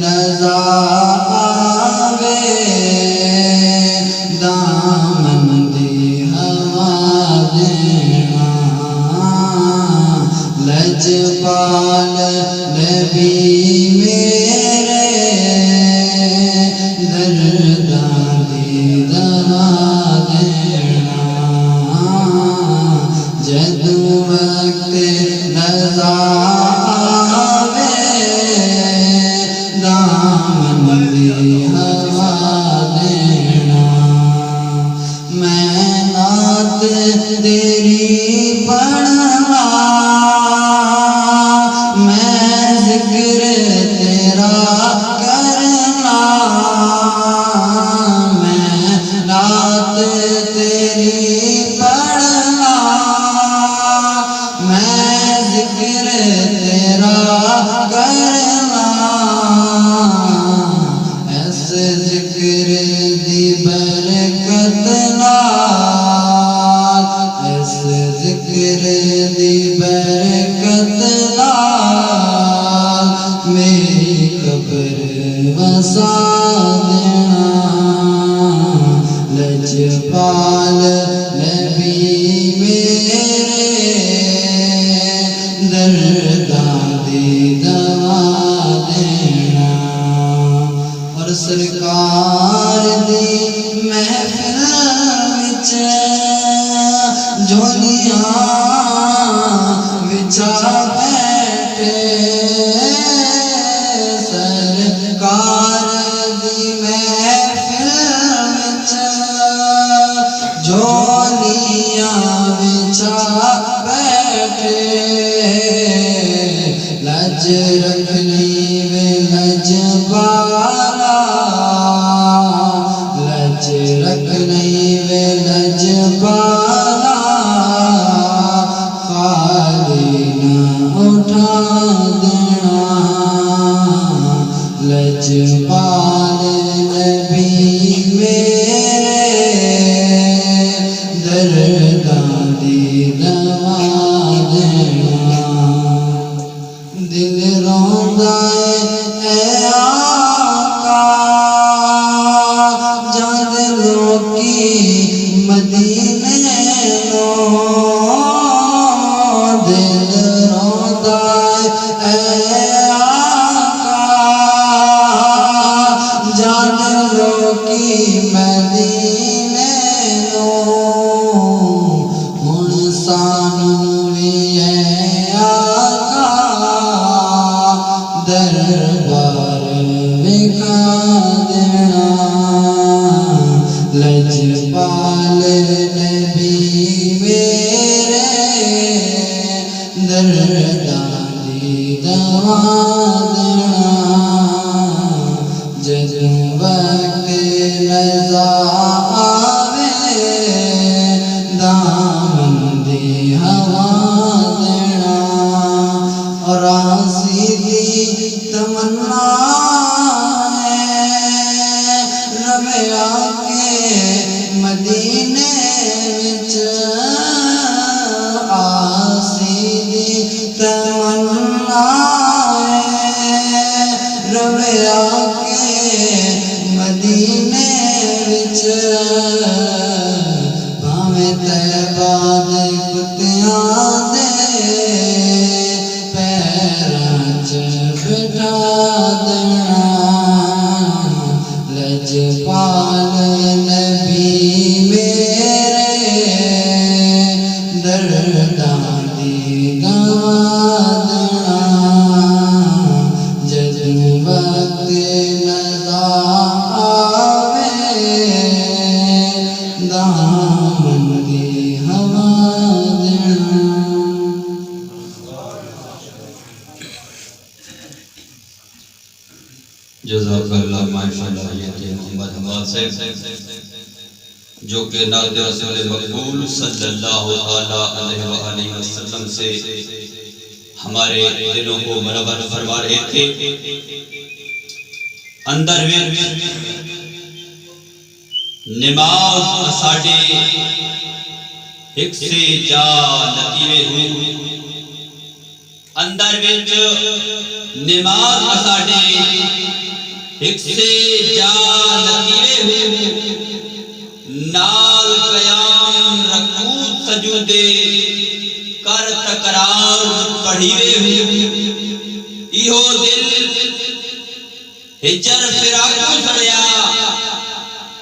رضا آوے دامن دی ہوا دینا لجپال نبی میرے درداں دی دوا دینا جدوں وقت رضا آوے دامن دی ہوا دینا میں نعت تیری پڑھنا میں ذکر تیرا کرنا میں نعت تیری پڑھنا میں ذکر تیرا کرنا اس ذکر دی برکت نال اس ذکر دی برکت نال میری قبر وسا دینا لجپال نبی میرے درداں دی دوا دینا اور سرکار دی محفل وچ جھولیاں بچھا بیٹھے سرکار دی محفل وچ جھولیاں بچھا بیٹھے لج رکھنی وے لج پالا لج رکھنی وے لج پالا خالی نہ اٹھا دینا لج پال نبی میرے درداں دی دوا دینا دل روندا اے آقا جان لوکی مدینے نو دل روندا اے آقا جان لوکی مدینے نو ہن سانوں وی اے آقا دربار وکھا دینا لجپال نبی میرے درداں دی دوا دینا جدوں وقت رضا آوے دامن دی ہوا دینا اور آسی دی تمنا ہے رب آکے مدینے وچ آسی دی تمنا ہے رب آکے مدینے وچ بھاویں طیبہ دے کتیاں دے پیراں چ بٹھا دینا لجپال نبی میرے درداں دی دوا دینا جدوں وقت رضا آوے دامن دی ہوا دینا جزاک اللہ ماشاءاللہ یہ تھے محمد حماد صاحب جو کہ نعت رسول مقبول صلی اللہ علیہ وآلہ وسلم سے ہمارے دلوں کو منور فرما رہے تھے اندر نماز اساڑے ایک سے جا لگیوے ہوں اندر وچ نماز اساڑے ایک سے جا نتیرے ہو نال قیام رکوع سجودے کر تکرار پڑھیرے ہو ایہو دل ہجر فراقو سڑیا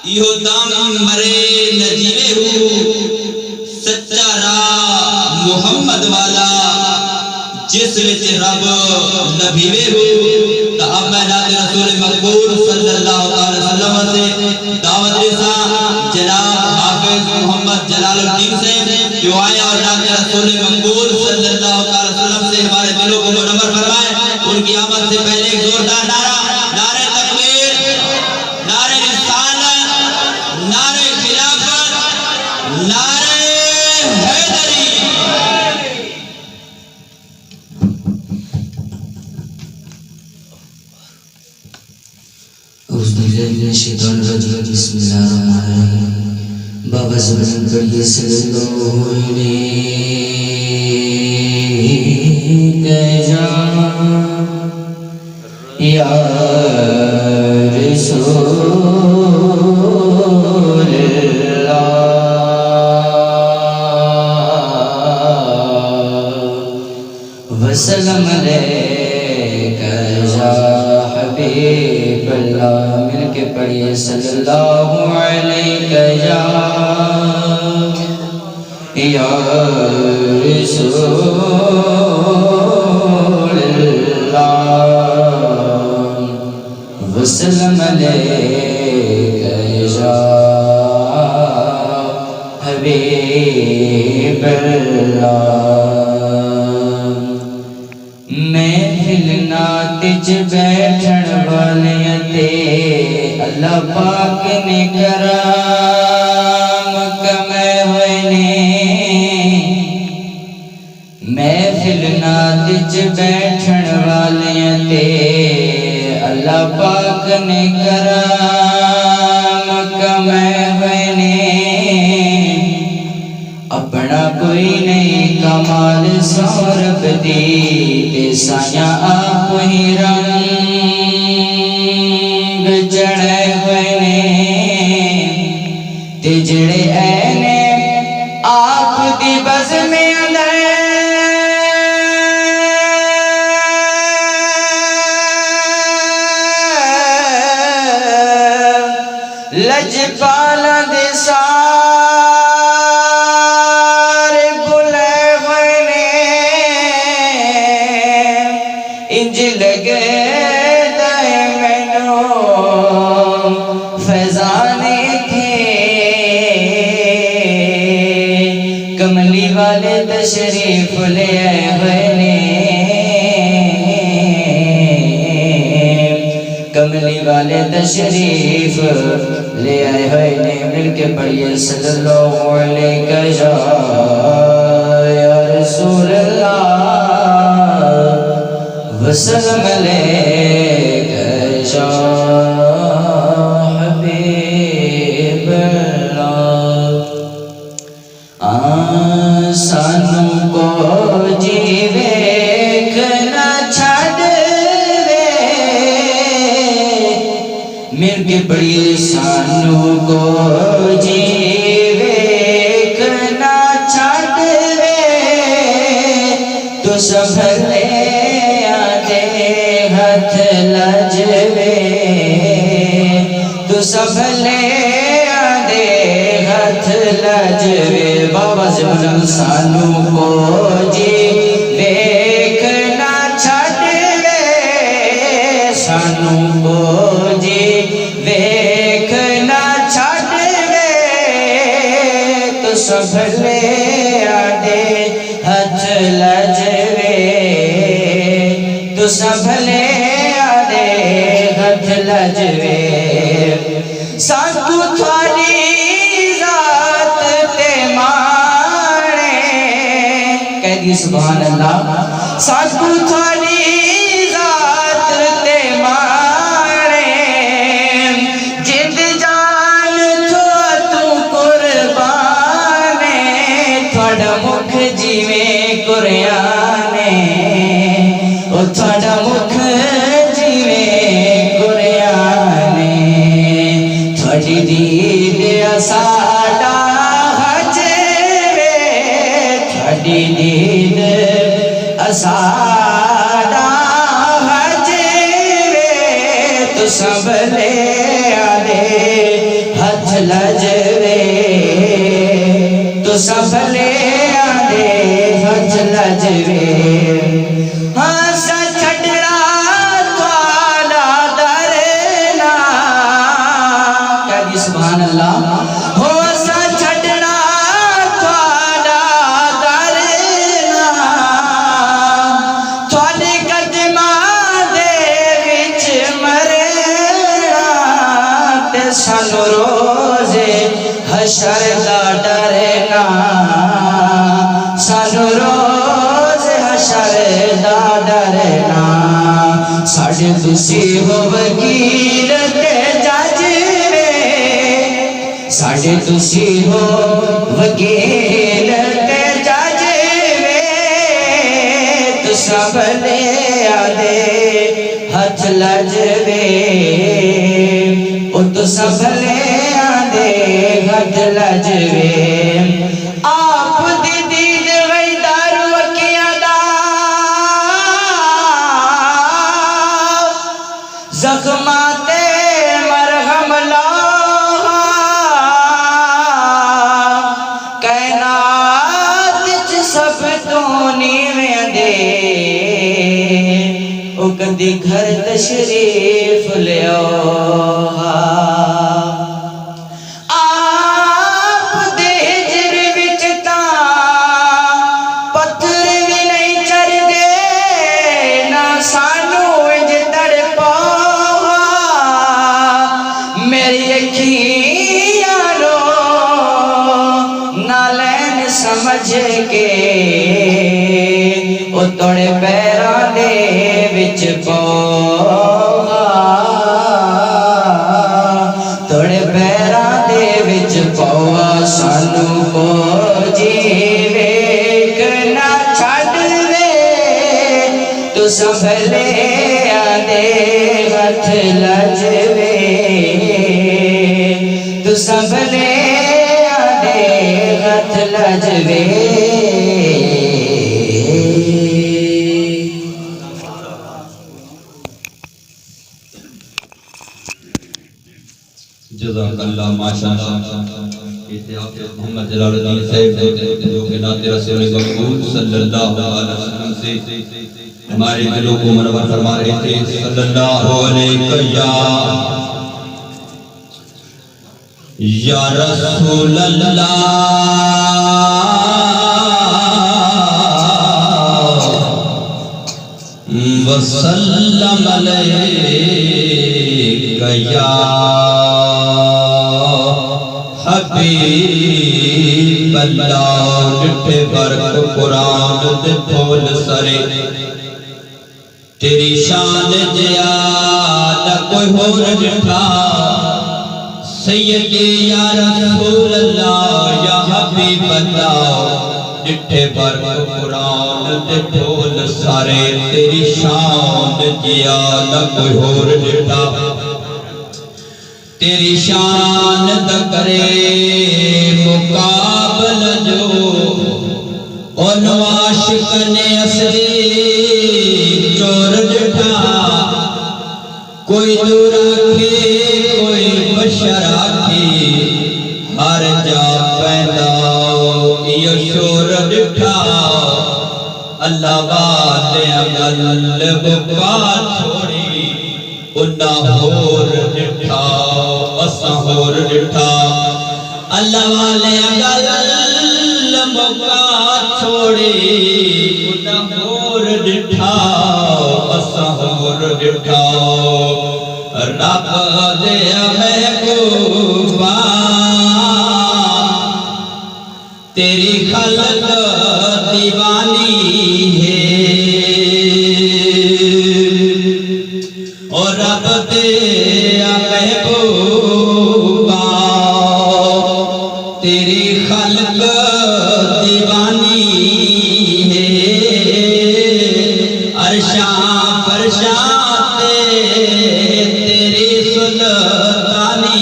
ایہو دم مرے نجیرے ہو سچا راہ محمد والا جس وچ رب نبیوے ہو تا اب میں ناد رسول مقبول صلی اللہ علیہ وسلم سے دعوت رسا جناب حافظ محمد جلال الدین سے جو آئے اور ناد رسول مقبول صلی اللہ علیہ وسلم سے ہمارے دلوں کو منور فرمائے. ان کی آمد سے پہلے ایک زوردار نعرہ، نعرہ تکبیر، نعرہ رسالت، نعرہ خلافت، نعرہ حیدری. اعوذ باللہ من الشیطان الرجیم بسم اللہ الرحمن الرحیم. بابا زبان پڑھیے صلی اللہ علیہ یا رسول اللہ وسلم علیکہ یا حبیب اللہ. مل کے پڑھیے صلی اللہ علیہ یا رسول اللہ وسلم علیکہ یا حبیب اللہ. محفل نات چ بیٹھن والیاں تے اللہ پاک نے کرام کمائے ہوئے نے. محفل نات چ بیٹھن والیاں تے اللہ پاک نے کرام کمائے ہوئے نے. اپنا کوئی نہیں کمال سورب دی تے سایاں آپ ہی رنگ چڑھے ہوئے نے. تے جڑے اے نے آپ دی بزم اندر لجپالاں دے انج لگے دائے مینو فیضانے تھے. کملی والے تشریف لے آئے ہوئے نے. کملی والے تشریف لے آئے ہوئے نے. مل کے پڑھیے صلی اللہ علیہ یا رسول اللہ وسلم علیکہ یا حبیب اللہ. سانوں کو جی ویکھنا چھڈ دے. مل کے پڑھیے سانوں کو جی ویکھنا چھڈ دے. تو سنبھلے ہاتھ لجوے. تو سنبھلے آدھے ہاتھ لجوے. بابا زبان سانوں کو جی ویکھنا چھڈ دے. سانوں کو جی ویکھنا چھڈ دے. تو سنبھلے آدھے ہاتھ لجوے. تو سنبھلے آدھے ہاتھ لجوے. سانکو تھوڑی ذات تے مانے. کہہ دی سبحان اللہ. سانکو تھوڑی ذات تے مانے. جند جان تو قربانے. تھوڑا مکھ جیویں قرآنے. تھوڑا مکھ جیویں قرآن سادہ حج وے تو سب لے آدے ہتھ لجوے تو سب لے آدے ہتھ لجوے سبحان اللہ ہو سا چھڑنا تھوڑا درنا تھوڑے قدماں دے وچ مرنا تے سانو روزے حشر دا ڈرنا سانو روزے حشر دا ڈرنا ساڈے تسی ہو وکیل تے جج ساڈے تسی ہو وکیل تے جج وے تو سب لے آدے ہتھ لجوے او تو سب لے آدے ہتھ لجوے آپ دی دید غیدار وکیاں دا زخمات مرہم لا کدی گھر تشریف لیو آپ دے ہجر وچ تاں پتھر بھی نہیں چر دے نہ سانو انج تڑپا میری اکھیاں نو نہ لین سمجھ کے او توڑے پیراں دے وچ پاؤ توڑے پیراں دے وچ پاؤ سانو کو جیوے نہ چھڈ وے تو سب لے آدے ہتھ لجوے تو سب لے آدے ہتھ لجوے جزاک اللہ ماشاءاللہ محمد جلال الدین صاحب جو کہ نعت رسول مقبول صلی اللہ علیہ وسلم سے ہمارے دلوں کو منور فرما رہے تھے صلی اللہ علیہ یا رسول اللہ وسلم علیہ یا حبیب اللہ ڈٹھے برق قرآن دے پھول سرے تیری شان جیا نہ کوئی ہور ڈٹھا سیدی یا رسول اللہ یا حبیب اللہ ڈٹھے برق قرآن دے پھول سرے تیری شان جیا نہ کوئی ہور ڈٹھا تیری شان دا کرے مقابل جو ان عاشق نے اصلی چور ڈٹھا کوئی دور آکھے کوئی بشر آکھے ہر جا پیدا یہ شور ڈٹھا اللہ والے اگل بکا چھوڑی انہا ہور ڈٹھا اساں ہور ڈٹھا اللہ والے اگل موقع چھوڑی انہا ہور ڈٹھا اساں ہور ڈٹھا رب دے محبوبا تیری خلق دیوانی ہے اور رب دے محبوبا تیری خلق دیوانی ہے عرشاں فرشاں تیری سلطانی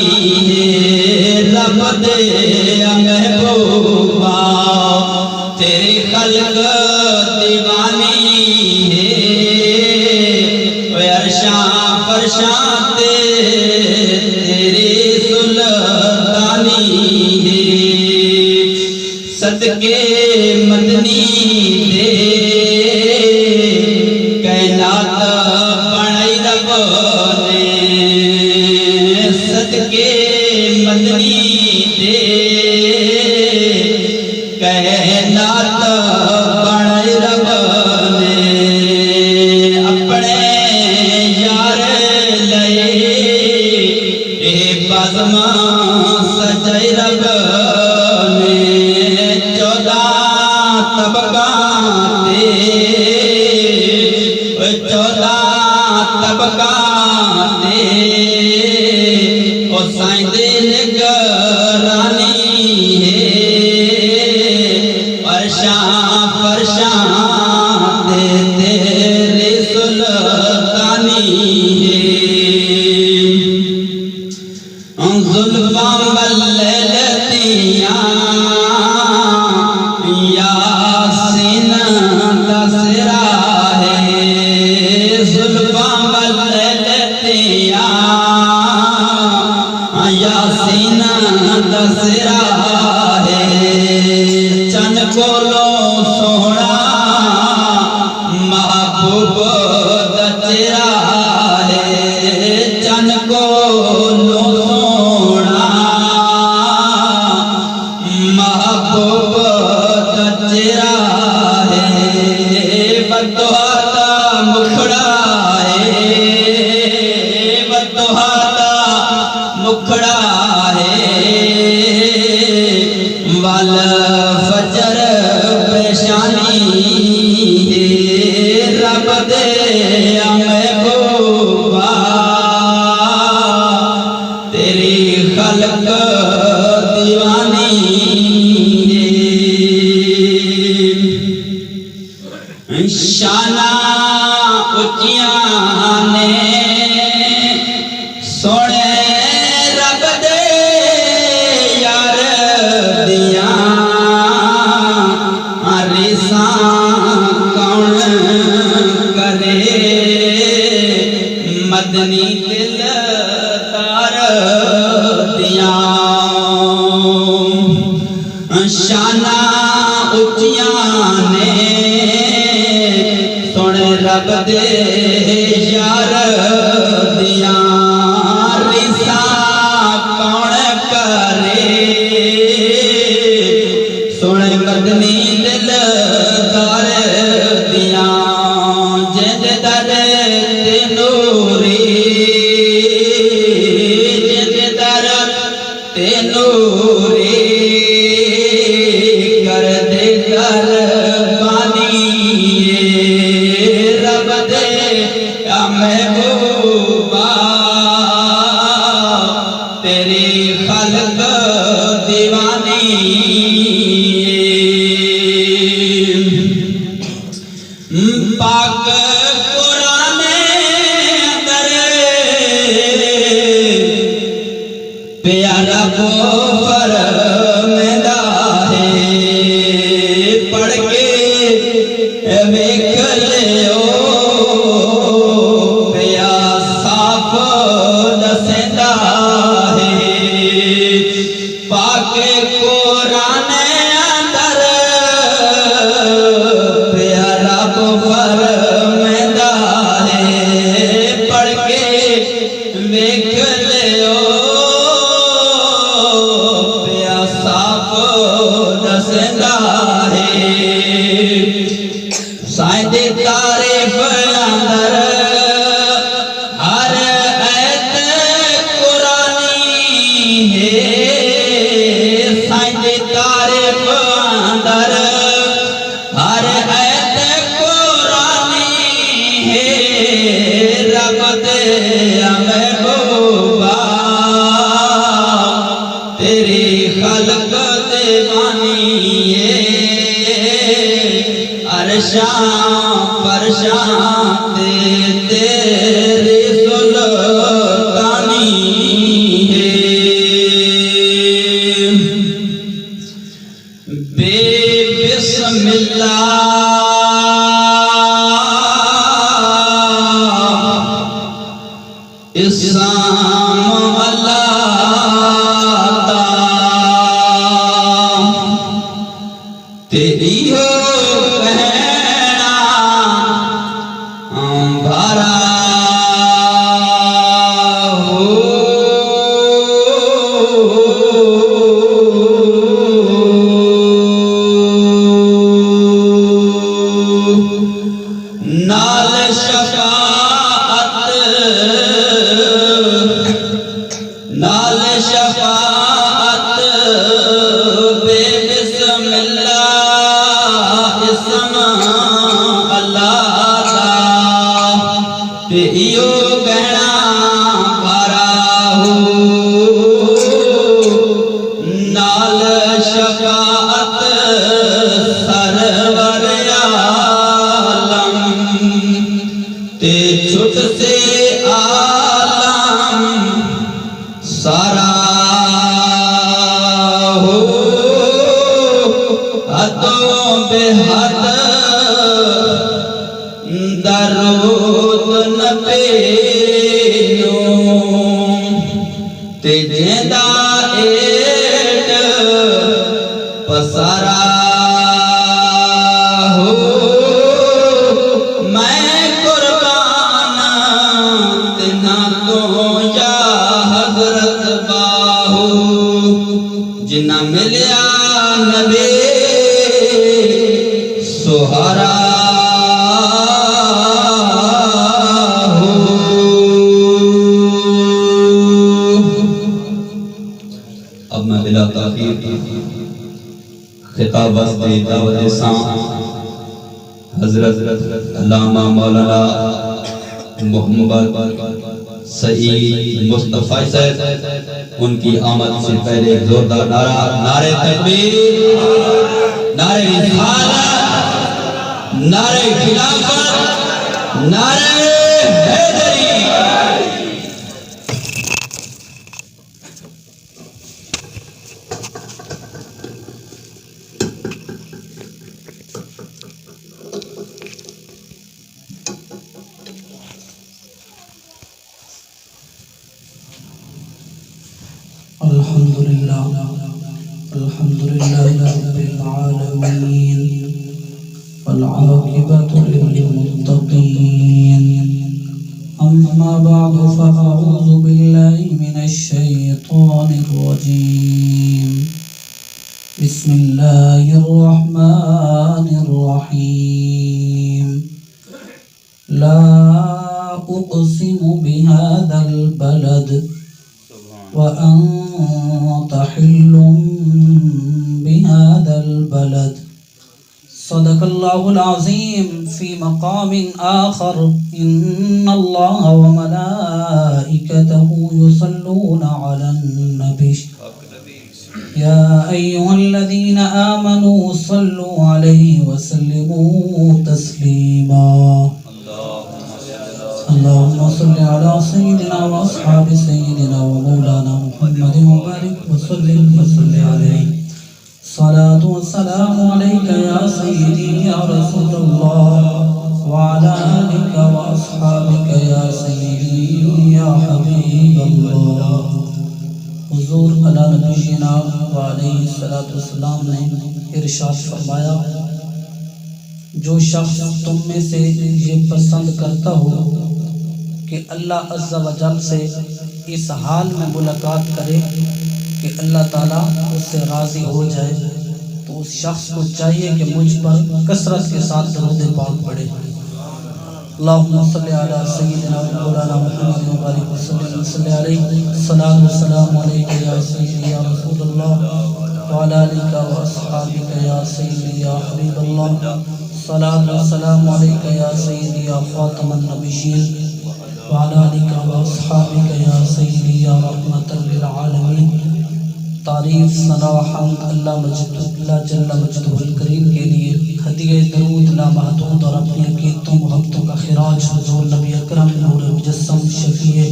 ہے رب دے محبوبا تیری خلق دیوانی صدقے مدنی دے کائنات بنائی رب نے صدقے مدنی دے کائنات بنائی رب نے اپنے یار لئے اے بزم سجائی رب نے 14 طبقات 14 طبقات او سائیں دے نگرانی ہے فرشاں فرشاں دے تیرے سلطانی ہے زلفاں بللتیاں یاسین دسرا ہے زلفاں بللتیاں یاسین دسرا ہے چن کولو سونا محبوب دچرا ہے چن کولو سونا محبوب دچرا ہے بدوہاتا مکھڑا ہے بدوہاتا مکھڑا ہے وال فجر پیشانی ہے رب دے محبوبا تیری خلق دیوانی ہے شانہ اچیاں نے سونے رب دے یار دیاں ریساں کون کرے مدنی دل تار دیاں شانہ اچیاں نے سن رب دے یار دیاں ریساں کون کرے سن مدنی دل دار دیاں جند در تے نوری جند در تے نوری کر دے در بانی رب دے یا محبوبا تیری خلق دیوانی پاک قرآن اندر پیارا کو فرمدا ہے پڑھ کے ویکھ لیو پیا صاف دسدا ہے پاک قرآن اندر پیارا کو فرمدا ہے پڑھ کے ویکھ لیو پیا صاف دسدا ہے سائیں دے تعریف اندر ہر ایت قرآنی ہے سائیں دے تعریف اندر ہر ایت قرآنی ہے رب دے محبوبا تیری خلق دیوانی ہے عرشاں فرشاں تے تیری سلطانی ہے بے بسم اللہ اسام اللہ نال شفاعت نال شفاعت بے بسم اللہ اسم اللہ دا تے ایو گہنا بھرا ہو نال شفاعت سرور عالم تے چھٹ سے عالم سارا ہو حدوں بے حد درود نبی تے جیندہ ایڈ پسارا ہو میں قربان تینا تو یا حضرت باہو جنہ ملیا نبی سہارا اب میں بلا تاخیر خطاب واسطے دعوت سان حضرت علامہ مولانا محمد سعید مصطفیٰ صاحب ان کی آمد سے پہلے ایک زوردار نعرہ تکبیر، نعرہ رسالت، نعرہ خلافت، نعرہ حیدری۔ الحمد لله رب العالمين والعاقبة للمتقين أما بعد فأعوذ بالله من الشيطان الرجيم بسم الله الرحمن الرحيم لا أقسم بهذا البلد وأنت حل بهذا البلد صدق الله العظيم في مقام آخر إن الله وملائكته يصلون على النبي يا أيها الذين آمنوا صلوا عليه وسلموا تسليما اللهم صل على سيدنا وأصحاب سيدنا ومولانا محمد وبارك وسلم عليه صلاة والسلام عليك يا سيدي يا رسول الله وعلى آلك وأصحابك يا سيدي يا حبيب الله حضور علی نبینا وعلیہ السلام نے ارشاد فرمایا جو شخص تم میں سے یہ پسند کرتا ہو کہ اللہ عز و جل سے اس حال میں ملاقات کرے کہ اللہ تعالیٰ اس سے راضی ہو جائے تو اس شخص کو چاہیے کہ مجھ پر کثرت کے ساتھ درود پاک پڑھے۔ اللہم صلی علی سیدنا مولانا محمد وبارک وسلم صلی علیہ الصلاۃ والسلام علیک یا سیدی یا رسول اللہ وعلی آلک واصحابک یا سیدی یا حبیب اللہ صلاۃ والسلام علیک یا سیدی یا خاتم النبیین وعلی آلک واصحابک یا سیدی یا رحمۃ للعالمین۔ تعریف ثنا و حمد اللہ جل مجدہ الکریم کے لیے، ہدیہ درود لامحدود اور اپنی عقیدتوں محبتوں کا خراج حضور نبی اکرم نور مجسم شفیع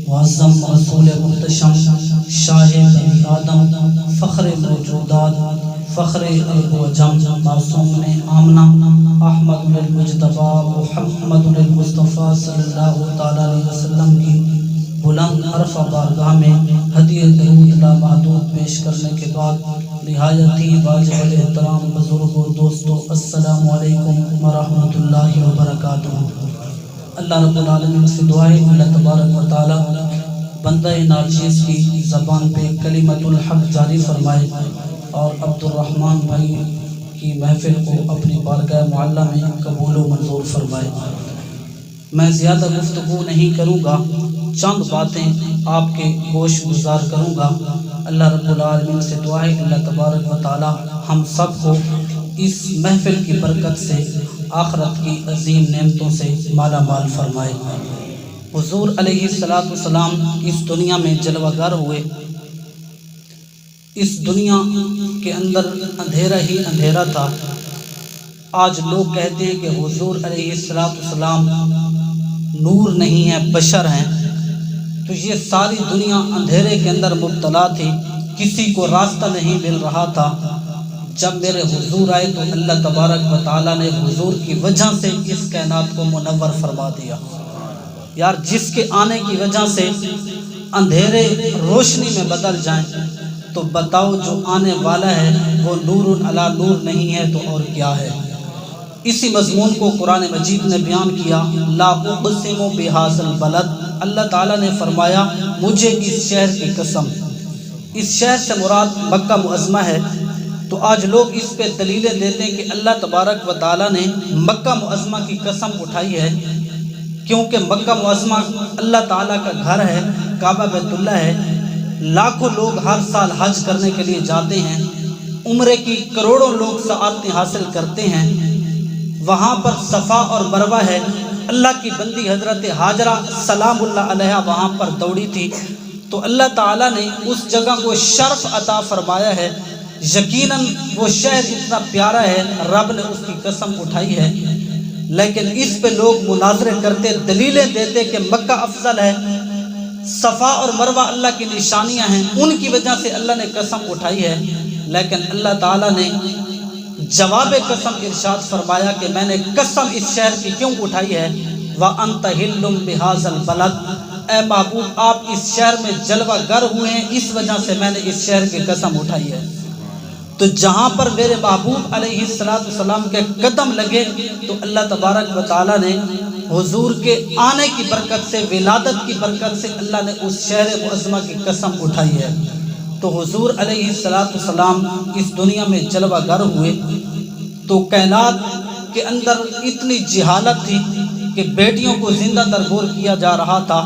معظم رسول محتشم شاہ بنی آدم فخر موجودات فخر ارب و جم معصوم آمنہ احمد المجتبی محمد المصطفیٰ صلی اللہ تعالیٰ علیہ وسلم کی بلند عرفہ بارگاہ میں ہدیہ درود لامحدود پیش کرنے کے بعد نہایت ہی واجب الاحترام بزرگوں دوستوں السلام علیکم ورحمۃ اللہ وبرکاتہ۔ اللہ رب العالمین سے دعا ہے اللہ تبارک و تعالی بندہ ناچیز کی زبان پہ کلمت الحق جاری فرمائے اور عبدالرحمن بھائی کی محفل کو اپنی بارگاہ معلیٰ میں قبول و منظور فرمائے۔ میں زیادہ گفتگو نہیں کروں گا، چند باتیں آپ کے گوش گزار کروں گا۔ اللہ رب العالمین سے دعا ہے اللہ تبارک و تعالی ہم سب کو اس محفل کی برکت سے آخرت کی عظیم نعمتوں سے مالا مال فرمائے۔ حضور علیہ السلام اس دنیا میں جلوہ گر ہوئے، اس دنیا کے اندر اندھیرا ہی اندھیرا تھا۔ آج لوگ کہتے ہیں کہ حضور علیہ السلام نور نہیں ہے، بشر ہیں، تو یہ ساری دنیا اندھیرے کے اندر مبتلا تھی، کسی کو راستہ نہیں مل رہا تھا۔ جب میرے حضور آئے تو اللہ تبارک و تعالیٰ نے حضور کی وجہ سے اس کائنات کو منور فرما دیا۔ یار جس کے آنے کی وجہ سے اندھیرے روشنی میں بدل جائیں تو بتاؤ جو آنے والا ہے وہ نور علی نور نہیں ہے تو اور کیا ہے۔ اسی مضمون کو قرآن مجید نے بیان کیا، لا اقسم بہذا البلد، اللہ تعالیٰ نے فرمایا مجھے اس شہر کی قسم۔ اس شہر سے مراد مکہ معظمہ ہے۔ تو آج لوگ اس پہ دلیلیں دیتے ہیں کہ اللہ تبارک و تعالیٰ نے مکہ معظمہ کی قسم اٹھائی ہے، کیونکہ مکہ معظمہ اللہ تعالیٰ کا گھر ہے، کعبہ بیت اللہ ہے۔ لاکھوں لوگ ہر سال حج کرنے کے لیے جاتے ہیں، عمرے کی کروڑوں لوگ سعادتیں حاصل کرتے ہیں۔ وہاں پر صفا اور مروہ ہے، اللہ کی بندی حضرت ہاجرہ سلام اللہ علیہا وہاں پر دوڑی تھی، تو اللہ تعالیٰ نے اس جگہ کو شرف عطا فرمایا ہے۔ یقیناً وہ شہر اتنا پیارا ہے، رب نے اس کی قسم اٹھائی ہے، لیکن اس پہ لوگ مناظرے کرتے، دلیلیں دیتے کہ مکہ افضل ہے، صفا اور مروہ اللہ کی نشانیاں ہیں، ان کی وجہ سے اللہ نے قسم اٹھائی ہے۔ لیکن اللہ تعالیٰ نے جواب قسم ارشاد فرمایا کہ میں نے قسم اس شہر کی کیوں اٹھائی ہے، وَأَنْتَ حِلٌّ بِهَذَا الْبَلَدِ، اے محبوب آپ اس شہر میں جلوہ گر ہوئے ہیں، اس وجہ سے میں نے اس شہر کی قسم اٹھائی ہے۔ تو جہاں پر میرے محبوب علیہ السلام کے قدم لگے تو اللہ تبارک و تعالیٰ نے حضور کے آنے کی برکت سے، ولادت کی برکت سے اللہ نے اس شہر معظمہ کی قسم اٹھائی ہے۔ تو حضور علیہ السلام اس دنیا میں جلوہ گر ہوئے تو کائنات کے اندر اتنی جہالت تھی کہ بیٹیوں کو زندہ درگور کیا جا رہا تھا،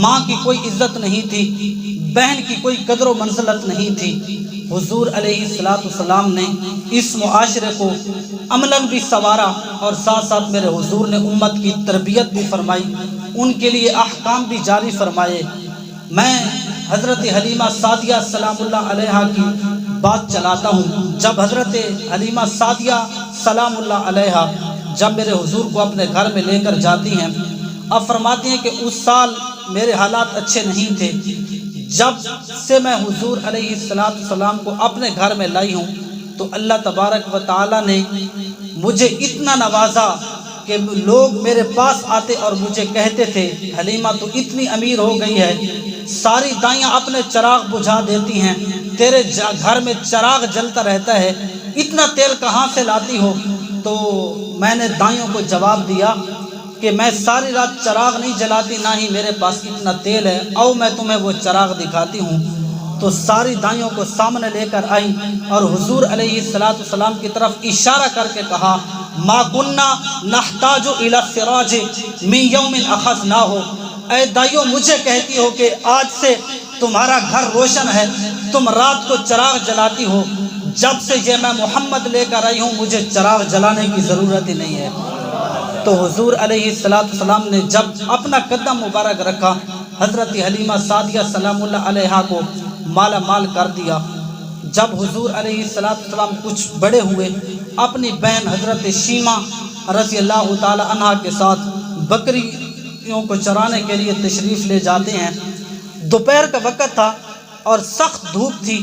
ماں کی کوئی عزت نہیں تھی، بہن کی کوئی قدر و منزلت نہیں تھی۔ حضور علیہ السلام نے اس معاشرے کو عملاً بھی سنوارا اور ساتھ ساتھ میرے حضور نے امت کی تربیت بھی فرمائی، ان کے لیے احکام بھی جاری فرمائے۔ میں حضرت حلیمہ سعدیہ سلام اللہ علیہا کی بات چلاتا ہوں۔ جب حضرت حلیمہ سعدیہ سلام اللہ علیہا جب میرے حضور کو اپنے گھر میں لے کر جاتی ہیں، اب فرماتی ہیں کہ اس سال میرے حالات اچھے نہیں تھے، جب سے میں حضور علیہ السلام کو اپنے گھر میں لائی ہوں تو اللہ تبارک و تعالیٰ نے مجھے اتنا نوازا کہ لوگ میرے پاس آتے اور مجھے کہتے تھے حلیمہ تو اتنی امیر ہو گئی ہے، ساری دائیاں اپنے چراغ بجھا دیتی ہیں، تیرے گھر میں چراغ جلتا رہتا ہے، اتنا تیل کہاں سے لاتی ہو؟ تو میں نے دائیوں کو جواب دیا کہ میں ساری رات چراغ نہیں جلاتی، نہ ہی میرے پاس اتنا تیل ہے، آؤ میں تمہیں وہ چراغ دکھاتی ہوں۔ تو ساری دائیوں کو سامنے لے کر آئی اور حضور علیہ السلام کی طرف اشارہ کر کے کہا ما کننا نحتاج الی السراج من یوم اخذناہ، اے دائیوں مجھے کہتی ہو کہ آج سے تمہارا گھر روشن ہے، تم رات کو چراغ جلاتی ہو، جب سے یہ میں محمد لے کر آئی ہوں مجھے چراغ جلانے کی ضرورت ہی نہیں ہے۔ تو حضور علیہ السلام نے جب اپنا قدم مبارک رکھا، حضرت حلیمہ سعدیہ سلام اللہ علیہا کو مالا مال کر دیا۔ جب حضور علیہ السلام کچھ بڑے ہوئے، اپنی بہن حضرت شیمہ رضی اللہ تعالی عنہ کے ساتھ بکریوں کو چرانے کے لیے تشریف لے جاتے ہیں۔ دوپہر کا وقت تھا اور سخت دھوپ تھی،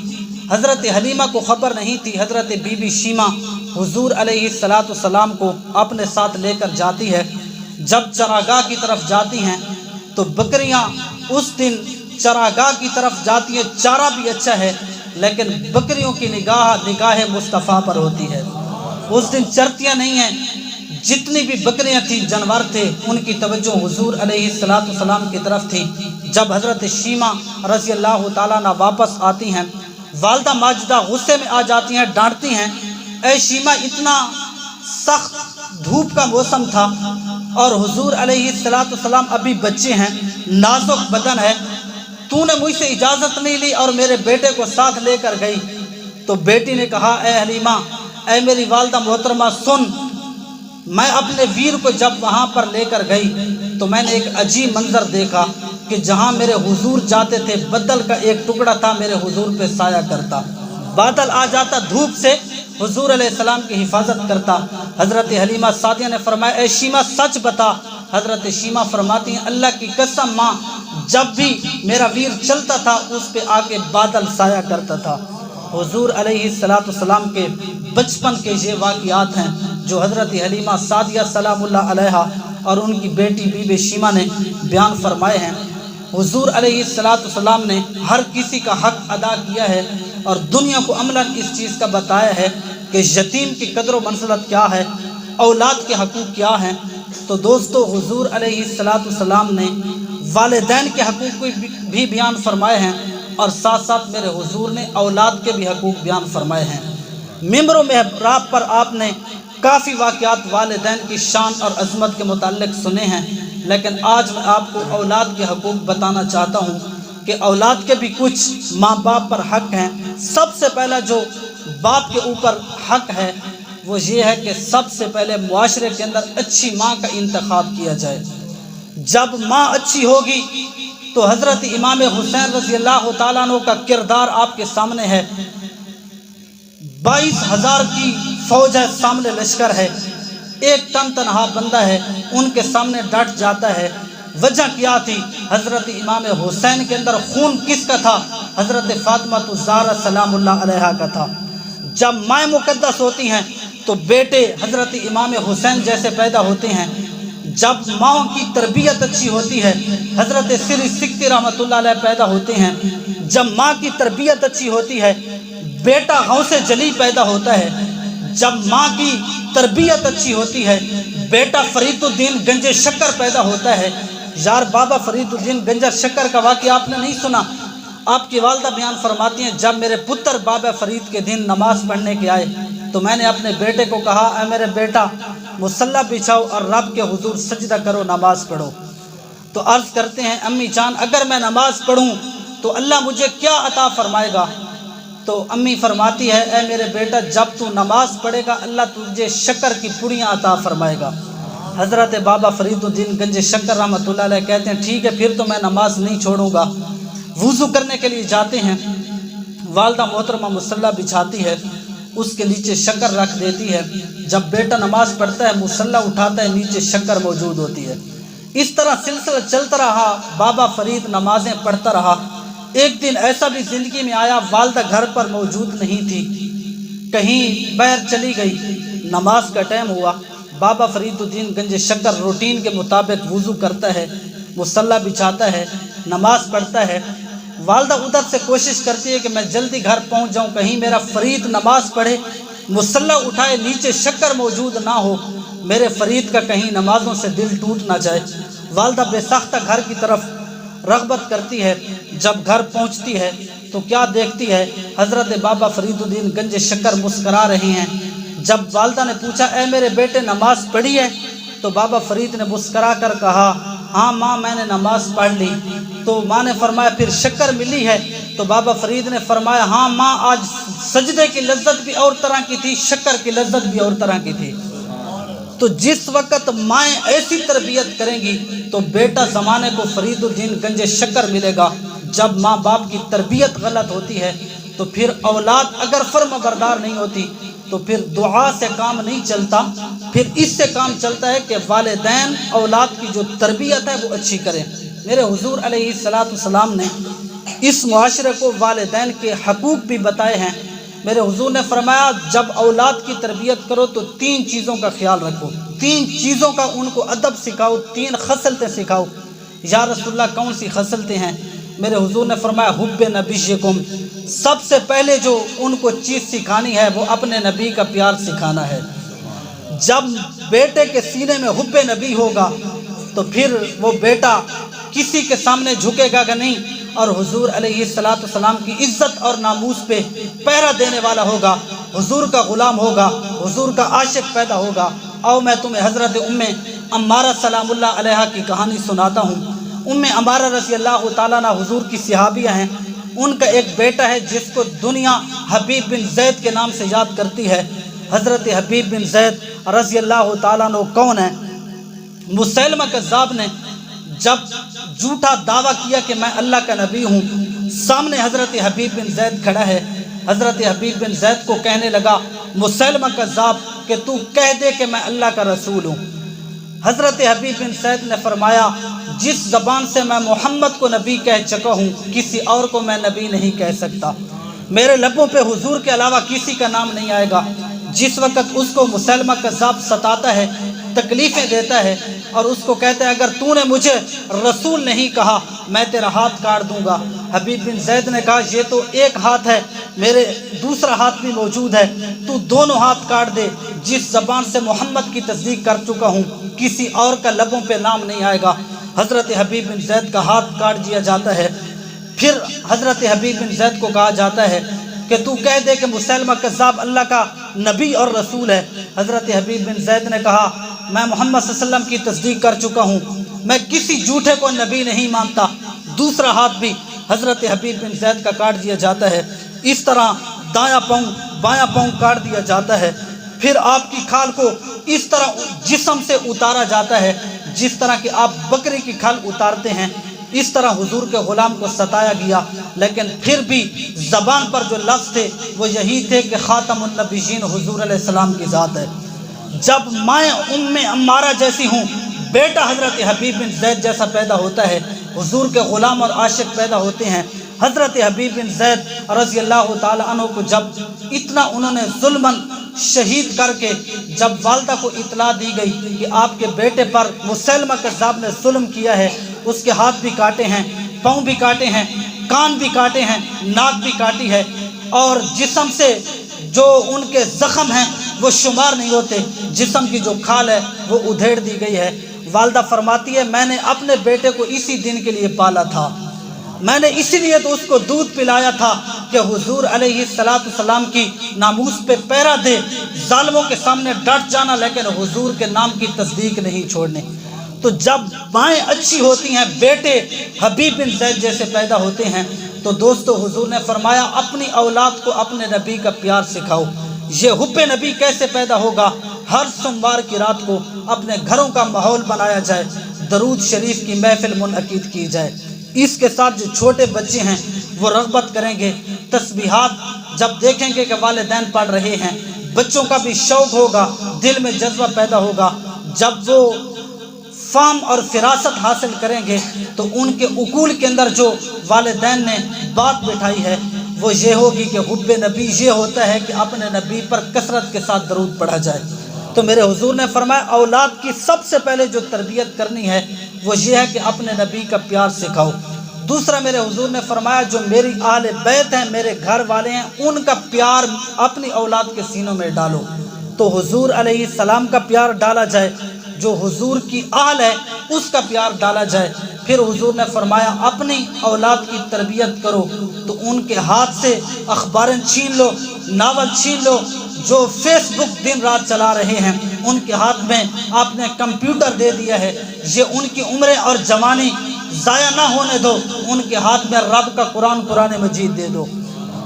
حضرت حلیمہ کو خبر نہیں تھی۔ حضرت بی بی شیمہ حضور علیہ السلام کو اپنے ساتھ لے کر جاتی ہے۔ جب چراگاہ کی طرف جاتی ہیں تو بکریاں اس دن چراگاہ کی طرف جاتی ہیں، چارہ بھی اچھا ہے لیکن بکریوں کی نگاہ مصطفیٰ پر ہوتی ہے، اس دن چرتیاں نہیں ہیں۔ جتنی بھی بکریاں تھیں، جانور تھے، ان کی توجہ حضور علیہ السلام کی طرف تھی۔ جب حضرت شیمہ رضی اللہ تعالیٰ عنہ واپس آتی ہیں، والدہ ماجدہ غصے میں آ جاتی ہیں، ڈانٹتی ہیں، اے شیمہ، اتنا سخت دھوپ کا موسم تھا اور حضور علیہ السلام ابھی بچے ہیں، نازک بدن ہے، تو نے مجھ سے اجازت نہیں لی اور میرے بیٹے کو ساتھ لے کر گئی۔ تو بیٹی نے کہا، اے حلیمہ، اے میری والدہ محترمہ، سن، میں اپنے ویر کو جب وہاں پر لے کر گئی تو میں نے ایک عجیب منظر دیکھا کہ جہاں میرے حضور جاتے تھے بدل کا ایک ٹکڑا تھا میرے حضور پہ سایہ کرتا، بادل آ جاتا دھوپ سے حضور علیہ السلام کی حفاظت کرتا۔ حضرت حلیمہ سعدیہ نے فرمایا، اے شیمہ سچ بتا۔ حضرت شیمہ فرماتی ہیں، اللہ کی قسم ماں، جب بھی میرا ویر چلتا تھا اس پہ آ کے بادل سایہ کرتا تھا۔ حضور علیہ السلام کے بچپن کے یہ واقعات ہیں جو حضرت حلیمہ سعدیہ سلام اللہ علیہا اور ان کی بیٹی بی بی شیمہ نے بیان فرمائے ہیں۔ حضور علیہ السلام نے ہر کسی کا حق ادا کیا ہے اور دنیا کو عملاً اس چیز کا بتایا ہے کہ یتیم کی قدر و منزلت کیا ہے، اولاد کے حقوق کیا ہیں۔ تو دوستو، حضور علیہ السلام نے والدین کے حقوق بھی بیان فرمائے ہیں اور ساتھ ساتھ میرے حضور نے اولاد کے بھی حقوق بیان فرمائے ہیں۔ ممبر و محراب پر آپ نے کافی واقعات والدین کی شان اور عظمت کے متعلق سنے ہیں، لیکن آج میں آپ کو اولاد کے حقوق بتانا چاہتا ہوں کہ اولاد کے بھی کچھ ماں باپ پر حق ہیں۔ سب سے پہلا جو باپ کے اوپر حق ہے وہ یہ ہے کہ سب سے پہلے معاشرے کے اندر اچھی ماں کا انتخاب کیا جائے۔ جب ماں اچھی ہوگی تو حضرت امام حسین رضی اللہ تعالیٰ عنہ کا کردار آپ کے سامنے ہے۔ 22,000 کی فوج ہے، سامنے لشکر ہے، ایک تنہا بندہ ہے، ان کے سامنے ڈٹ جاتا ہے۔ وجہ کیا تھی؟ حضرت امام حسین کے اندر خون کس کا تھا؟ حضرت فاطمہ الزہرا سلام اللہ علیہا کا تھا۔ جب مائیں مقدس ہوتی ہیں تو بیٹے حضرت امام حسین جیسے پیدا ہوتے ہیں۔ جب ماں کی تربیت اچھی ہوتی ہے، حضرت سری سکتی رحمۃ اللہ علیہ پیدا ہوتے ہیں۔ جب ماں کی تربیت اچھی ہوتی ہے، بیٹا غوث جلی پیدا ہوتا ہے۔ جب ماں کی تربیت اچھی ہوتی ہے، بیٹا فرید الدین گنج شکر پیدا ہوتا ہے۔ یار بابا فرید الدین گنج شکر کا واقعہ آپ نے نہیں سنا؟ آپ کی والدہ بیان فرماتی ہیں، جب میرے پتر بابا فرید کے دن نماز پڑھنے کے آئے تو میں نے اپنے بیٹے کو کہا، اے میرے بیٹا، مصلی بچھاؤ اور رب کے حضور سجدہ کرو، نماز پڑھو۔ تو عرض کرتے ہیں، امی جان، اگر میں نماز پڑھوں تو اللہ مجھے کیا عطا فرمائے گا؟ تو امی فرماتی ہے، اے میرے بیٹا، جب تو نماز پڑھے گا اللہ تجھے شکر کی پڑیاں عطا فرمائے گا۔ حضرت بابا فرید الدین گنج شکر رحمۃ اللہ علیہ کہتے ہیں، ٹھیک ہے، پھر تو میں نماز نہیں چھوڑوں گا۔ وضو کرنے کے لیے جاتے ہیں، والدہ محترمہ مصلی بچھاتی ہے، اس کے نیچے شکر رکھ دیتی ہے۔ جب بیٹا نماز پڑھتا ہے، مصلی اٹھاتا ہے، نیچے شکر موجود ہوتی ہے۔ اس طرح سلسلہ چلتا رہا، بابا فرید نمازیں پڑھتا رہا۔ ایک دن ایسا بھی زندگی میں آیا، والدہ گھر پر موجود نہیں تھی، کہیں باہر چلی گئی۔ نماز کا ٹائم ہوا، بابا فرید الدین گنج شکر روٹین کے مطابق وضو کرتا ہے، مصلی بچھاتا ہے، نماز پڑھتا ہے۔ والدہ ادھر سے کوشش کرتی ہے کہ میں جلدی گھر پہنچ جاؤں، کہیں میرا فرید نماز پڑھے، مصلی اٹھائے، نیچے شکر موجود نہ ہو، میرے فرید کا کہیں نمازوں سے دل ٹوٹ نہ جائے۔ والدہ بے ساختہ گھر کی طرف رغبت کرتی ہے۔ جب گھر پہنچتی ہے تو کیا دیکھتی ہے؟ حضرت بابا فرید الدین گنج شکر مسکرا رہے ہیں۔ جب والدہ نے پوچھا، اے میرے بیٹے، نماز پڑھی ہے؟ تو بابا فرید نے مسکرا کر کہا، ہاں ماں، میں نے نماز پڑھ لی۔ تو ماں نے فرمایا، پھر شکر ملی ہے؟ تو بابا فرید نے فرمایا، ہاں ماں، آج سجدے کی لذت بھی اور طرح کی تھی، شکر کی لذت بھی اور طرح کی تھی۔ تو جس وقت مائیں ایسی تربیت کریں گی تو بیٹا زمانے کو فرید الدین گنج شکر ملے گا۔ جب ماں باپ کی تربیت غلط ہوتی ہے تو پھر اولاد اگر فرم بردار نہیں ہوتی تو پھر دعا سے کام نہیں چلتا، پھر اس سے کام چلتا ہے کہ والدین اولاد کی جو تربیت ہے وہ اچھی کریں۔ میرے حضور علیہ السلام نے اس معاشرے کو والدین کے حقوق بھی بتائے ہیں۔ میرے حضور نے فرمایا، جب اولاد کی تربیت کرو تو 3 چیزوں کا خیال رکھو، 3 چیزوں کا ان کو ادب سکھاؤ، 3 خصلتیں سکھاؤ۔ یا رسول اللہ، کون سی خصلتیں ہیں؟ میرے حضور نے فرمایا، حب نبیکم، سب سے پہلے جو ان کو چیز سکھانی ہے وہ اپنے نبی کا پیار سکھانا ہے۔ جب بیٹے کے سینے میں حب نبی ہوگا تو پھر وہ بیٹا کسی کے سامنے جھکے گا نہیں، اور حضور علیہ السلام کی عزت اور ناموس پہ پہرا دینے والا ہوگا، حضور کا غلام ہوگا، حضور کا عاشق پیدا ہوگا۔ اور میں تمہیں حضرت ام عمارہ سلام اللہ علیہا کی کہانی سناتا ہوں۔ ام عمارہ رضی اللہ تعالیٰ عنہ حضور کی صحابیہ ہیں۔ ان کا ایک بیٹا ہے جس کو دنیا حبیب بن زید کے نام سے یاد کرتی ہے۔ حضرت حبیب بن زید رضی اللہ تعالیٰ عنہ کون ہیں؟ مسیلمہ کذاب نے جب جھوٹا دعویٰ کیا کہ میں اللہ کا نبی ہوں، سامنے حضرت حبیب بن زید کھڑا ہے، حضرت حبیب بن زید کو کہنے لگا مسیلمہ کذاب کہ تو کہہ دے کہ میں اللہ کا رسول ہوں۔ حضرت حبیب بن زید نے فرمایا جس زبان سے میں محمد کو نبی کہہ چکا ہوں کسی اور کو میں نبی نہیں کہہ سکتا، میرے لبوں پہ حضور کے علاوہ کسی کا نام نہیں آئے گا۔ جس وقت اس کو مسیلمہ کذاب ستاتا ہے، تکلیفیں دیتا ہے، اور اس کو کہتا ہے اگر تو نے مجھے رسول نہیں کہا میں تیرا ہاتھ کاٹ دوں گا۔ حبیب بن زید نے کہا یہ تو ایک ہاتھ ہے، میرے دوسرا ہاتھ بھی موجود ہے، تو دونوں ہاتھ کاٹ دے۔ جس زبان سے محمد کی تصدیق کر چکا ہوں کسی اور کا لبوں پہ نام نہیں آئے گا۔ حضرت حبیب بن زید کا ہاتھ کاٹ دیا جاتا ہے۔ پھر حضرت حبیب بن زید کو کہا جاتا ہے کہ تو کہہ دے کہ مسیلمہ کذاب اللہ کا نبی اور رسول ہے۔ حضرت حبیب بن زید نے کہا میں محمد صلی اللہ علیہ وسلم کی تصدیق کر چکا ہوں، میں کسی جھوٹے کو نبی نہیں مانتا۔ دوسرا ہاتھ بھی حضرت حبیب بن زید کا کاٹ دیا جاتا ہے۔ اس طرح دایاں پاؤں بایاں پاؤں کاٹ دیا جاتا ہے۔ پھر آپ کی کھال کو اس طرح جسم سے اتارا جاتا ہے جس طرح کہ آپ بکری کی کھال اتارتے ہیں۔ اس طرح حضور کے غلام کو ستایا گیا، لیکن پھر بھی زبان پر جو لفظ تھے وہ یہی تھے کہ خاتم النبیین حضور علیہ السلام کی ذات ہے۔ جب مائیں ام عمارہ جیسی ہوں، بیٹا حضرت حبیب بن زید جیسا پیدا ہوتا ہے، حضور کے غلام اور عاشق پیدا ہوتے ہیں۔ حضرت حبیب بن زید رضی اللہ تعالی عنہ کو جب اتنا انہوں نے ظلماً شہید کر کے جب والدہ کو اطلاع دی گئی کہ آپ کے بیٹے پر مسیلمہ کذاب نے ظلم کیا ہے، اس کے ہاتھ بھی کاٹے ہیں، پاؤں بھی کاٹے ہیں، کان بھی کاٹے ہیں، ناک بھی کاٹی ہے، اور جسم سے جو ان کے زخم ہیں وہ شمار نہیں ہوتے، جسم کی جو کھال ہے وہ ادھیڑ دی گئی ہے۔ والدہ فرماتی ہے میں نے اپنے بیٹے کو اسی دن کے لیے پالا تھا، میں نے اسی لیے تو اس کو دودھ پلایا تھا کہ حضور علیہ السلام کی ناموس پہ پیرا دے، ظالموں کے سامنے ڈٹ جانا لیکن حضور کے نام کی تصدیق نہیں چھوڑنے۔ تو جب مائیں اچھی ہوتی ہیں، بیٹے حبیب بن زید جیسے پیدا ہوتے ہیں، تو دوستو حضور نے فرمایا اپنی اولاد کو اپنے نبی کا پیار سکھاؤ۔ یہ حب نبی کیسے پیدا ہوگا؟ ہر سوموار کی رات کو اپنے گھروں کا ماحول بنایا جائے، درود شریف کی محفل منعقد کی جائے۔ اس کے ساتھ جو چھوٹے بچے ہیں وہ رغبت کریں گے، تسبیحات جب دیکھیں گے کہ والدین پڑھ رہے ہیں، بچوں کا بھی شوق ہوگا، دل میں جذبہ پیدا ہوگا۔ جب وہ فہم اور فراست حاصل کریں گے تو ان کے عقول کے اندر جو والدین نے بات بٹھائی ہے وہ یہ ہوگی کہ حب نبی یہ ہوتا ہے کہ اپنے نبی پر کثرت کے ساتھ درود پڑھا جائے۔ تو میرے حضور نے فرمایا اولاد کی سب سے پہلے جو تربیت کرنی ہے وہ یہ ہے کہ اپنے نبی کا پیار سکھاؤ۔ دوسرا میرے حضور نے فرمایا جو میری اہل بیت ہیں، میرے گھر والے ہیں، ان کا پیار اپنی اولاد کے سینوں میں ڈالو۔ تو حضور علیہ السلام کا پیار ڈالا جائے، جو حضور کی اہل ہے اس کا پیار ڈالا جائے۔ پھر حضور نے فرمایا اپنی اولاد کی تربیت کرو تو ان کے ہاتھ سے اخباریں چھین لو، ناول چھین لو۔ جو فیس بک دن رات چلا رہے ہیں ان کے ہاتھ میں آپ نے کمپیوٹر دے دیا ہے، یہ ان کی عمریں اور جوانی ضائع نہ ہونے دو، ان کے ہاتھ میں رب کا قرآن مجید دے دو۔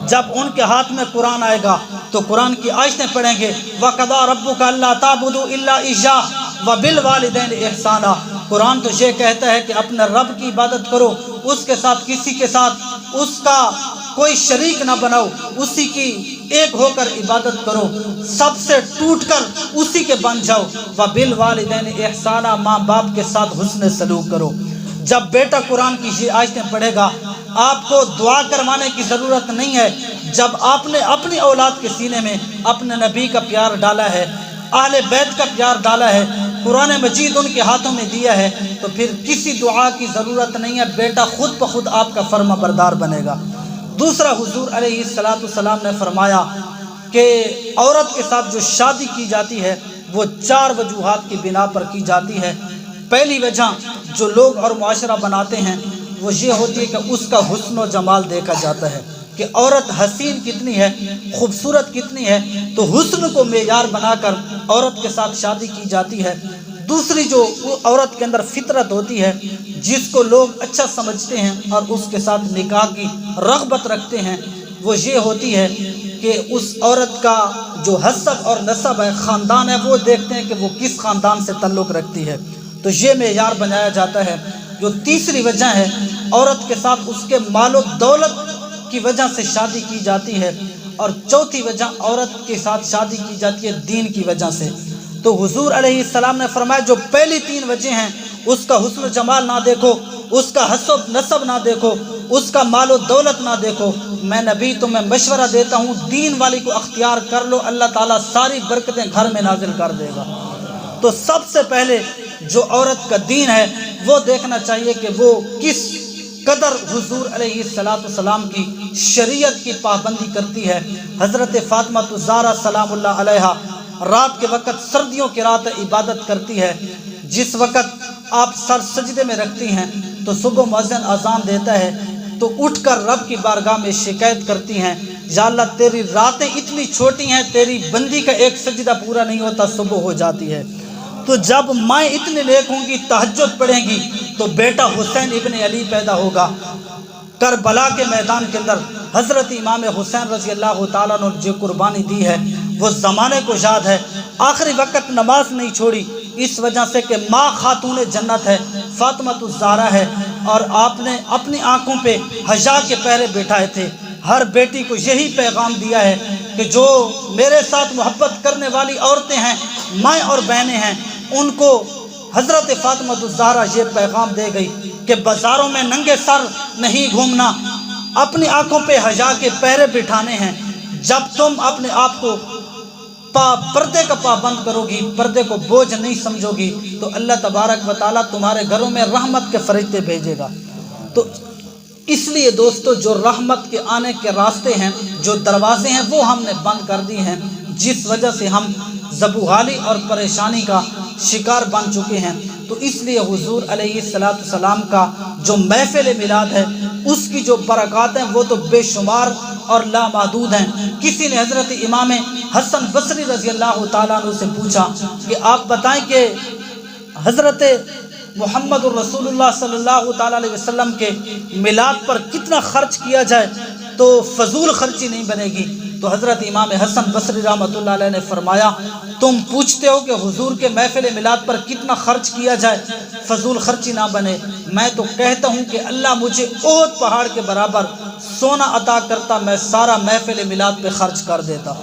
جب ان کے ہاتھ میں قرآن آئے گا تو قرآن کی آیتیں پڑھیں گے، وَقَضَىٰ رَبُّكَ أَلَّا تَعْبُدُوا إِلَّا إِيَّاهُ وَبِالْوَالِدَيْنِ إِحْسَانًا۔ قرآن تو یہ کہتا ہے کہ اپنے رب کی عبادت کرو، اس کے ساتھ کسی کے ساتھ اس کا کوئی شریک نہ بناؤ، اسی کی ایک ہو کر عبادت کرو، سب سے ٹوٹ کر اسی کے بن جاؤ۔ وَبِالْوَالِدَيْنِ إِحْسَانًا، ماں باپ کے ساتھ حسن سلوک کرو۔ جب بیٹا قرآن کی یہ آیتیں پڑھے گا آپ کو دعا کروانے کی ضرورت نہیں ہے۔ جب آپ نے اپنی اولاد کے سینے میں اپنے نبی کا پیار ڈالا ہے، اہل بیت کا پیار ڈالا ہے، قرآن مجید ان کے ہاتھوں میں دیا ہے، تو پھر کسی دعا کی ضرورت نہیں ہے، بیٹا خود بخود آپ کا فرما بردار بنے گا۔ دوسرا حضور علیہ السلام نے فرمایا کہ عورت کے ساتھ جو شادی کی جاتی ہے وہ 4 وجوہات کی بنا پر کی جاتی ہے۔ پہلی وجہ جو لوگ اور معاشرہ بناتے ہیں وہ یہ ہوتی ہے کہ اس کا حسن و جمال دیکھا جاتا ہے کہ عورت حسین کتنی ہے، خوبصورت کتنی ہے، تو حسن کو معیار بنا کر عورت کے ساتھ شادی کی جاتی ہے۔ دوسری جو عورت کے اندر فطرت ہوتی ہے، جس کو لوگ اچھا سمجھتے ہیں اور اس کے ساتھ نکاح کی رغبت رکھتے ہیں، وہ یہ ہوتی ہے کہ اس عورت کا جو حسب اور نسب ہے، خاندان ہے، وہ دیکھتے ہیں کہ وہ کس خاندان سے تعلق رکھتی ہے، تو یہ معیار بنایا جاتا ہے۔ جو تیسری وجہ ہے، عورت کے ساتھ اس کے مال و دولت کی وجہ سے شادی کی جاتی ہے، اور چوتھی وجہ عورت کے ساتھ شادی کی جاتی ہے دین کی وجہ سے۔ تو حضور علیہ السلام نے فرمایا جو پہلی 3 وجہ ہیں، اس کا حسن و جمال نہ دیکھو، اس کا حسب نسب نہ دیکھو، اس کا مال و دولت نہ دیکھو، میں نبی تمہیں مشورہ دیتا ہوں دین والی کو اختیار کر لو، اللہ تعالیٰ ساری برکتیں گھر میں نازل کر دے گا۔ تو سب سے پہلے جو عورت کا دین ہے وہ دیکھنا چاہیے کہ وہ کس قدر حضور علیہ السلام کی شریعت کی پابندی کرتی ہے۔ حضرت فاطمہ الزہرا سلام اللہ علیہا رات کے وقت، سردیوں کی رات عبادت کرتی ہے، جس وقت آپ سر سجدے میں رکھتی ہیں تو صبح مؤذن اذان دیتا ہے تو اٹھ کر رب کی بارگاہ میں شکایت کرتی ہیں، یا اللہ تیری راتیں اتنی چھوٹی ہیں، تیری بندی کا ایک سجدہ پورا نہیں ہوتا، صبح ہو جاتی ہے، تو جب مائیں اتنے نیک ہوں گی، تہجد پڑھیں گی، تو بیٹا حسین ابن علی پیدا ہوگا۔ کربلا کے میدان کے اندر حضرت امام حسین رضی اللہ تعالیٰ نے جو قربانی دی ہے وہ زمانے کو یاد ہے۔ آخری وقت نماز نہیں چھوڑی، اس وجہ سے کہ ماں خاتون جنت ہے، فاطمہ الزہرا ہے، اور آپ نے اپنی آنکھوں پہ حیا کے پہرے بٹھائے تھے۔ ہر بیٹی کو یہی پیغام دیا ہے کہ جو میرے ساتھ محبت کرنے والی عورتیں ہیں، مائیں اور بہنیں ہیں، ان کو حضرت فاطمہ الزہرا یہ پیغام دے گئی کہ بازاروں میں ننگے سر نہیں گھومنا، اپنی آنکھوں پہ حیا کے پہرے بٹھانے ہیں۔ جب تم اپنے آپ کو پردے کا پابند کرو گی، پردے کو بوجھ نہیں سمجھو گی، تو اللہ تبارک و تعالیٰ تمہارے گھروں میں رحمت کے فرشتے بھیجے گا۔ تو اس لیے دوستو، جو رحمت کے آنے کے راستے ہیں، جو دروازے ہیں، وہ ہم نے بند کر دی ہیں، جس وجہ سے ہم زبوحالی اور پریشانی کا شکار بن چکے ہیں۔ تو اس لیے حضور علیہ السلام کا جو محفل میلاد ہے، اس کی جو برکات ہیں وہ تو بے شمار اور لامحدود ہیں۔ کسی نے حضرت امام حسن بصری رضی اللہ تعالیٰ عنہ سے پوچھا کہ آپ بتائیں کہ حضرت محمد الرسول اللہ صلی اللہ تعالیٰ علیہ وسلم کے میلاد پر کتنا خرچ کیا جائے تو فضول خرچی نہیں بنے گی؟ تو حضرت امام حسن بصری رحمۃ اللہ علیہ نے فرمایا، تم پوچھتے ہو کہ حضور کے محفل میلاد پر کتنا خرچ کیا جائے فضول خرچی نہ بنے، میں تو کہتا ہوں کہ اللہ مجھے احد پہاڑ کے برابر سونا عطا کرتا، میں سارا محفل میلاد پہ خرچ کر دیتا۔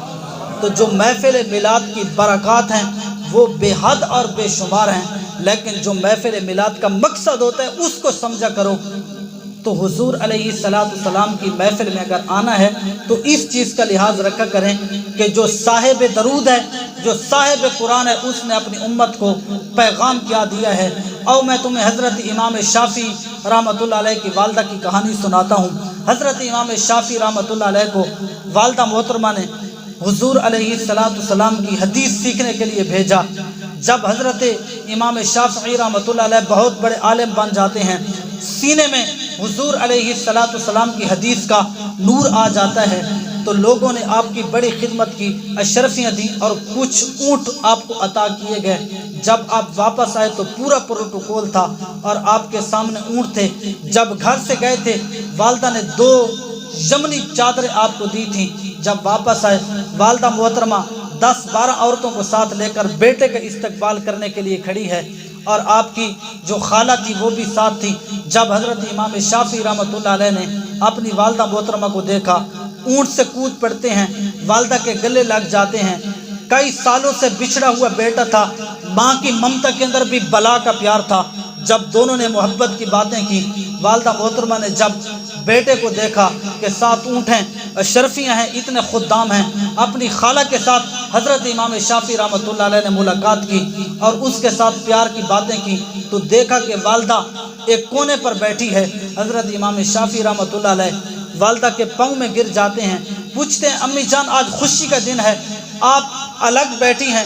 تو جو محفل میلاد کی برکات ہیں وہ بے حد اور بے شمار ہیں، لیکن جو محفل میلاد کا مقصد ہوتا ہے اس کو سمجھا کرو۔ تو حضور علیہ السلام کی محفل میں اگر آنا ہے تو اس چیز کا لحاظ رکھا کریں کہ جو صاحب درود ہے، جو صاحب قرآن ہے، اس نے اپنی امت کو پیغام کیا دیا ہے۔ اور میں تمہیں حضرت امام شافعی رحمۃ اللہ علیہ کی والدہ کی کہانی سناتا ہوں۔ حضرت امام شافعی رحمۃ اللہ علیہ کو والدہ محترمہ نے حضور علیہ السلام کی حدیث سیکھنے کے لیے بھیجا۔ جب حضرت امام شافعی رحمۃ اللہ علیہ بہت بڑے عالم بن جاتے ہیں، سینے میں حضور علیہ السلام کی حدیث کا نور آ جاتا ہے، تو لوگوں نے آپ کی بڑی خدمت کی، اشرفیاں دیں اور کچھ اونٹ آپ کو عطا کیے گئے۔ جب آپ واپس آئے تو پورا پروٹوکول تھا اور آپ کے سامنے اونٹ تھے۔ جب گھر سے گئے تھے، والدہ نے 2 یمنی چادریں آپ کو دی تھیں۔ جب واپس آئے، والدہ محترمہ 10-12 عورتوں کو ساتھ لے کر بیٹے کا استقبال کرنے کے لیے کھڑی ہے، اور آپ کی جو خالہ تھی وہ بھی ساتھ تھی۔ جب حضرت امام شافعی رحمۃ اللہ علیہ نے اپنی والدہ محترمہ کو دیکھا، اونٹ سے کود پڑتے ہیں، والدہ کے گلے لگ جاتے ہیں۔ کئی سالوں سے بچھڑا ہوا بیٹا تھا، ماں کی ممتا کے اندر بھی بلا کا پیار تھا۔ جب دونوں نے محبت کی باتیں کی، والدہ محترمہ نے جب بیٹے کو دیکھا کہ 7 اونٹ ہیں، اشرفیاں ہیں، اتنے خدام ہیں، اپنی خالہ کے ساتھ حضرت امام شافعی رحمۃ اللہ علیہ نے ملاقات کی اور اس کے ساتھ پیار کی باتیں کی، تو دیکھا کہ والدہ ایک کونے پر بیٹھی ہے۔ حضرت امام شافعی رحمۃ اللہ علیہ والدہ کے پاؤں میں گر جاتے ہیں، پوچھتے ہیں امی جان آج خوشی کا دن ہے، آپ الگ بیٹھی ہیں،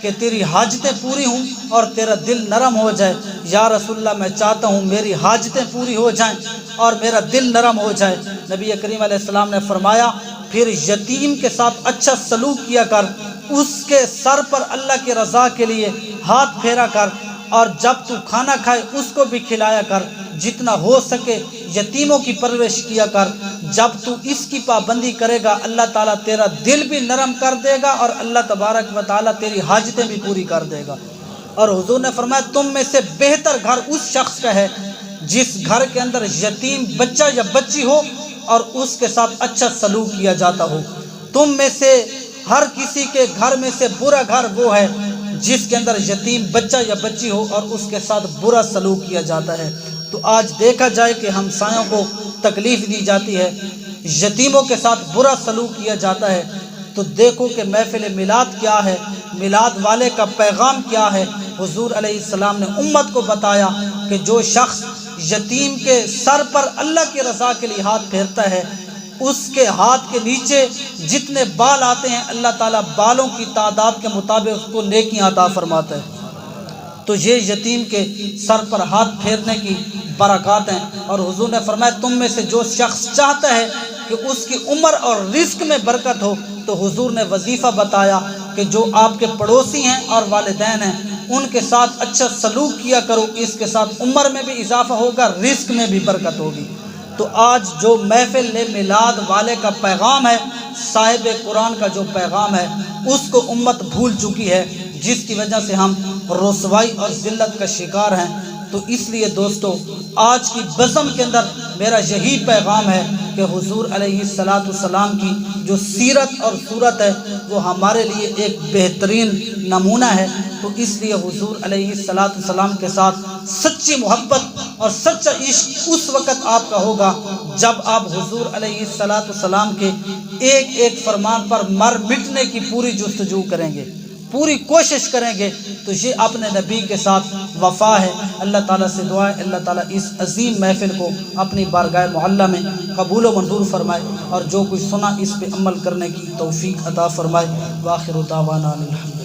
کہ تیری حاجتیں پوری ہوں اور تیرا دل نرم ہو جائے۔ یا رسول اللہ میں چاہتا ہوں میری حاجتیں پوری ہو جائیں اور میرا دل نرم ہو جائے۔ نبی کریم علیہ السلام نے فرمایا پھر یتیم کے ساتھ اچھا سلوک کیا کر، اس کے سر پر اللہ کی رضا کے لیے ہاتھ پھیرا کر، اور جب تو کھانا کھائے اس کو بھی کھلایا کر، جتنا ہو سکے یتیموں کی پرورش کیا کر۔ جب تو اس کی پابندی کرے گا اللہ تعالیٰ تیرا دل بھی نرم کر دے گا اور اللہ تبارک و تعالیٰ تیری حاجتیں بھی پوری کر دے گا۔ اور حضور نے فرمایا تم میں سے بہتر گھر اس شخص کا ہے جس گھر کے اندر یتیم بچہ یا بچی ہو اور اس کے ساتھ اچھا سلوک کیا جاتا ہو۔ تم میں سے ہر کسی کے گھر میں سے برا گھر وہ ہے جس کے اندر یتیم بچہ یا بچی ہو اور اس کے ساتھ برا سلوک کیا جاتا ہے۔ تو آج دیکھا جائے کہ ہمسایوں کو تکلیف دی جاتی ہے، یتیموں کے ساتھ برا سلوک کیا جاتا ہے، تو دیکھو کہ محفل میلاد کیا ہے، میلاد والے کا پیغام کیا ہے۔ حضور علیہ السلام نے امت کو بتایا کہ جو شخص یتیم کے سر پر اللہ کی رضا کے لیے ہاتھ پھیرتا ہے، اس کے ہاتھ کے نیچے جتنے بال آتے ہیں اللہ تعالیٰ بالوں کی تعداد کے مطابق اس کو نیکیاں عطا فرماتا ہے۔ تو یہ یتیم کے سر پر ہاتھ پھیرنے کی برکات ہیں۔ اور حضور نے فرمایا تم میں سے جو شخص چاہتا ہے کہ اس کی عمر اور رزق میں برکت ہو، تو حضور نے وظیفہ بتایا کہ جو آپ کے پڑوسی ہیں اور والدین ہیں ان کے ساتھ اچھا سلوک کیا کرو، اس کے ساتھ عمر میں بھی اضافہ ہوگا، رزق میں بھی برکت ہوگی۔ تو آج جو محفل میلاد والے کا پیغام ہے، صاحب قرآن کا جو پیغام ہے، اس کو امت بھول چکی ہے، جس کی وجہ سے ہم رسوائی اور ذلت کا شکار ہیں۔ تو اس لیے دوستو آج کی بزم کے اندر میرا یہی پیغام ہے کہ حضور علیہ السلام کی جو سیرت اور صورت ہے وہ ہمارے لیے ایک بہترین نمونہ ہے۔ تو اس لیے حضور علیہ السلام کے ساتھ سچی محبت اور سچا عشق اس وقت آپ کا ہوگا جب آپ حضور علیہ السلام کے ایک ایک فرمان پر مر مٹنے کی پوری جستجو کریں گے، پوری کوشش کریں گے۔ تو یہ اپنے نبی کے ساتھ وفا ہے۔ اللہ تعالیٰ سے دعا ہے اللہ تعالیٰ اس عظیم محفل کو اپنی بارگاہ معلیٰ میں قبول و منظور فرمائے، اور جو کچھ سنا اس پہ عمل کرنے کی توفیق عطا فرمائے۔ وآخر دعوانا الحمد